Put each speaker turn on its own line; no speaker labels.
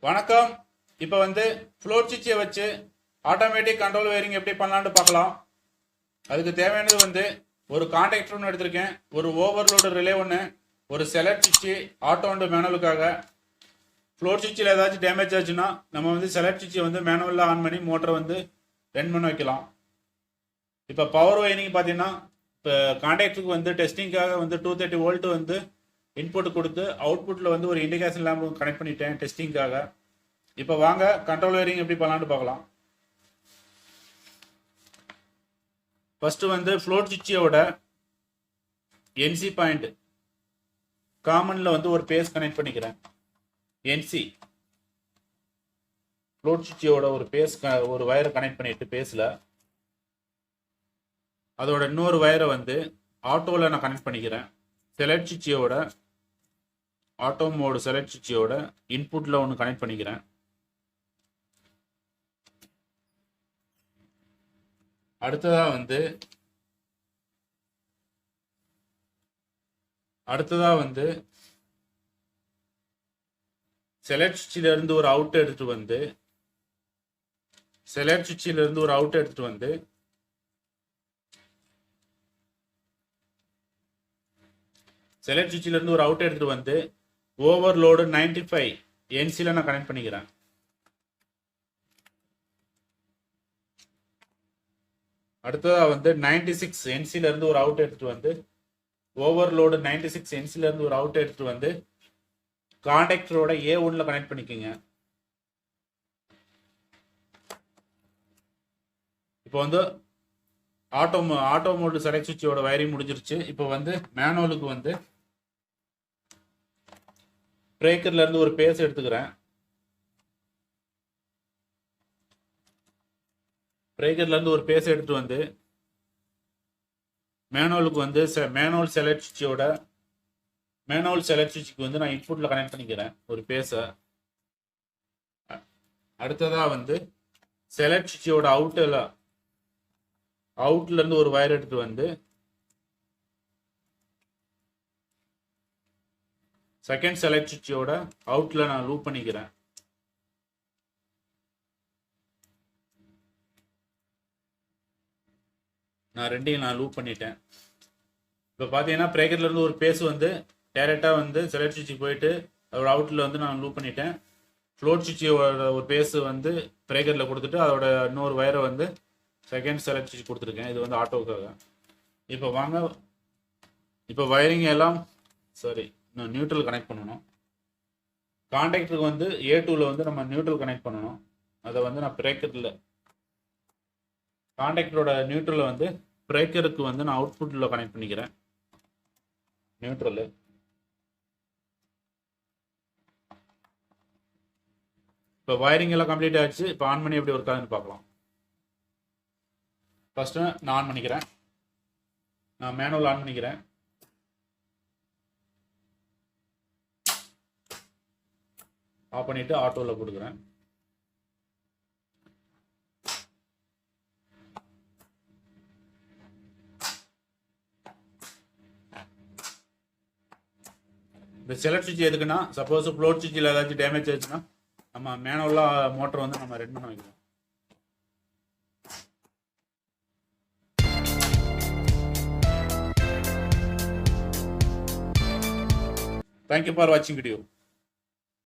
வணக்கம். இப்போ ஃப்ளோர் சுவிட்சை வச்சு ஆட்டோமேட்டிக் கண்ட்ரோல் வயரிங் எப்படி பண்ணலான்னு பார்க்கலாம். அதுக்கு தேவையானது ஒரு கான்டாக்டர் ஒன்று எடுத்திருக்கேன், ஒரு ஓவர்லோடு ரிலே ஒன்று, ஒரு செலக்ட் சுவிட்சு ஆட்டோ அண்ட் மேனுவலுக்காக. ஃப்ளோர் சுவிட்சில் ஏதாச்சும் டேமேஜ் ஆச்சுன்னா நம்ம செலக்ட் சுவிட்சை மேனுவலில் ஆன் பண்ணி மோட்டரை ரன் பண்ண வைக்கலாம். இப்போ பவர் வயரிங் பார்த்தீங்கன்னா, இப்போ கான்டாக்டருக்கு டெஸ்டிங்காக 230 வோல்ட் இன்புட் கொடுத்து அவுட்புட்டில் ஒரு இண்டிகேஷன் லேம்ப் கனெக்ட் பண்ணிட்டேன் டெஸ்டிங்காக. இப்போ வாங்க கண்ட்ரோல் வயரிங் எப்படி பண்ணலான்னு பார்க்கலாம். ஃபர்ஸ்ட் ஃப்ளோர் சுவிட்சோட என்சி பாயிண்ட் காமனில் ஒரு பேஸ் கனெக்ட் பண்ணிக்கிறேன். என்சி ஃப்ளோர் சுவிட்சோட ஒரு வயரை கனெக்ட் பண்ணிட்டு பேஸில் அதோட இன்னொரு வயரை ஆட்டோவில் நான் கனெக்ட் பண்ணிக்கிறேன். செலக்ட் சுவிட்சோட ஆட்டோ மோடு செலக்ட் சுவிட்சோட இன்புட்டில் ஒன்று கனெக்ட் பண்ணிக்கிறேன். அடுத்ததா செலக்ட் சுவிட்சில் இருந்து ஒரு அவுட் எடுத்துட்டு செலக்ட் சுவிட்சில் இருந்து ஒரு அவுட் எடுத்துட்டு செலக்ட் சுவிட்சில் இருந்து ஒரு அவுட் எடுத்துட்டு ஓவர்லோடு 95 என்சியில் நான் கனெக்ட் பண்ணிக்கிறேன். அடுத்ததா 96 என்சில இருந்து ஒரு அவுட் எடுத்துட்டு ஓவர்லோடு 96 என்சில இருந்து ஒரு அவுட் எடுத்துட்டு கான்டாக்டரோட A1ல கனெக்ட் பண்ணிக்கோங்க. இப்போ ஆட்டோ மோடு செலக்ட் சுவிட்சோட வயரிங் முடிஞ்சிருச்சு. இப்போ மேனுவலுக்கு பிரேக்கர்ல இருந்து ஒரு பேஸ் எடுத்துக்கிறேன். பிரேக்கர்ல இருந்து ஒரு பேஸ் எடுத்துட்டு மேனுவலுக்கு மேனுவல் செலக்ட் சுவிட்சுக்கு நான் இன்புட்ல கனெக்ட் பண்ணிக்கிறேன் ஒரு பேஸை. அடுத்ததா செலக்ட் சுவிட்சோட அவுட்ல இருந்து ஒரு வயர் எடுத்து செகண்ட் செலக்ட் சுவிட்சோட அவுட்ல நான் லூப் பண்ணிக்கிறேன். நான் ரெண்டையும் லூப் பண்ணிட்டேன். இப்போ பார்த்தீங்கன்னா பிரேக்கர்ல இருந்து ஒரு பேஸ் டைரெக்டாக செலக்ட் சுவிட்சுக்கு போயிட்டு அதோட அவுட்டில் நான் லூப் பண்ணிட்டேன். ஃப்ளோர் சுவிட்சோட ஒரு பேஸ் பிரேக்கரில் கொடுத்துட்டு அதோட இன்னொரு வயரை செகண்ட் செலக்ட் சுவிட்ச் கொடுத்துருக்கேன். இது ஆட்டோவுக்காக. இப்போ வாங்க, இப்போ வயரிங் எல்லாம் சரி, நான் நியூட்ரல் கனெக்ட் பண்ணணும். கான்டாக்டருக்கு A2ல நம்ம நியூட்ரல் கனெக்ட் பண்ணணும். அதை நான் பிரேக்கரில் கான்டாக்டரோட நியூட்ரலை பிரேக்கருக்கு நான் அவுட்புட்டில் கனெக்ட் பண்ணிக்கிறேன். நியூட்ரல் இப்போ வயரிங் எல்லாம் கம்ப்ளீட் ஆயிடுச்சு. இப்போ ஆன் பண்ணி எப்படி ஒர்க் ஆகுதுன்னு பார்க்கலாம். ஃபர்ஸ்ட் நான் ஆன் பண்ணிக்கிறேன். நான் மேனுவல் ஆன் பண்ணிக்கிறேன். ஆஃப் பண்ணிட்டு ஆட்டோவில் கொடுக்குறேன். இந்த செலக்ட் சுவிட்ச் எதுக்குன்னா, சப்போஸ் ஃப்ளோர் சுவிட்சில் ஏதாச்சும் டேமேஜ் ஆச்சுன்னா நம்ம மேனுவலாக மோட்டர் நம்ம ரெடி பண்ண வைக்கலாம். தேங்க்யூ ஃபார் வாட்சிங் வீடியோ.